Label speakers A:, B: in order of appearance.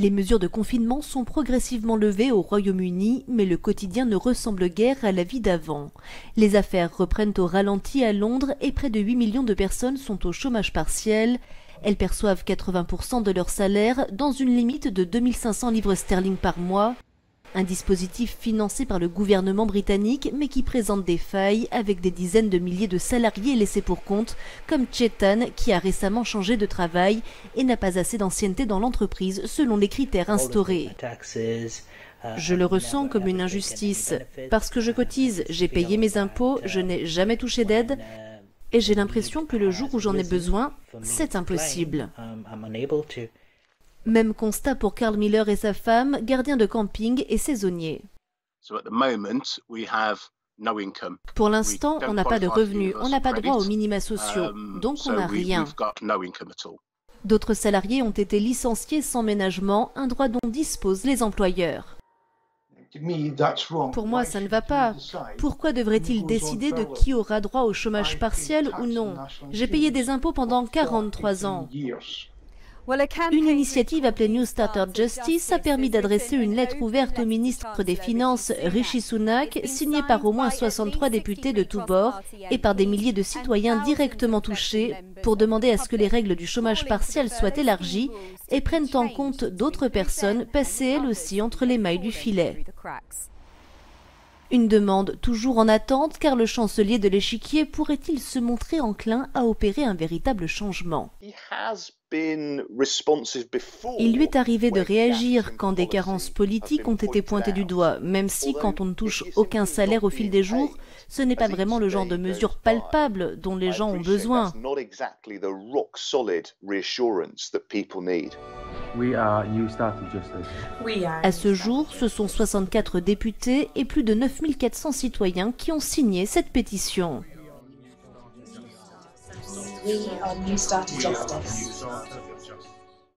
A: Les mesures de confinement sont progressivement levées au Royaume-Uni, mais le quotidien ne ressemble guère à la vie d'avant. Les affaires reprennent au ralenti à Londres et près de 8 millions de personnes sont au chômage partiel. Elles perçoivent 80% de leur salaire dans une limite de 2500 livres sterling par mois. Un dispositif financé par le gouvernement britannique mais qui présente des failles avec des dizaines de milliers de salariés laissés pour compte comme Chetan qui a récemment changé de travail et n'a pas assez d'ancienneté dans l'entreprise selon les critères instaurés. Je le ressens comme une injustice. Parce que je cotise, j'ai payé mes impôts, je n'ai jamais touché d'aide et j'ai l'impression que le jour où j'en ai besoin, c'est impossible. Même constat pour Carl Miller et sa femme, gardiens de camping et saisonniers. Pour l'instant, on n'a pas de revenus, on n'a pas droit aux minima sociaux, donc on n'a rien. D'autres salariés ont été licenciés sans ménagement, un droit dont disposent les employeurs. Pour moi, ça ne va pas. Pourquoi devrait-il décider de qui aura droit au chômage partiel ou non? J'ai payé des impôts pendant 43 ans. Une initiative appelée New Starter Justice a permis d'adresser une lettre ouverte au ministre des Finances Rishi Sunak, signée par au moins 63 députés de tous bords et par des milliers de citoyens directement touchés pour demander à ce que les règles du chômage partiel soient élargies et prennent en compte d'autres personnes passées elles aussi entre les mailles du filet. Une demande toujours en attente car le chancelier de l'échiquier pourrait-il se montrer enclin à opérer un véritable changement. Il lui est arrivé de réagir quand des carences politiques ont été pointées du doigt, même si quand on ne touche aucun salaire au fil des jours, ce n'est pas vraiment le genre de mesures palpables dont les gens ont besoin. À ce jour, ce sont 64 députés et plus de 9400 citoyens qui ont signé cette pétition.
B: We are New Starter Justice.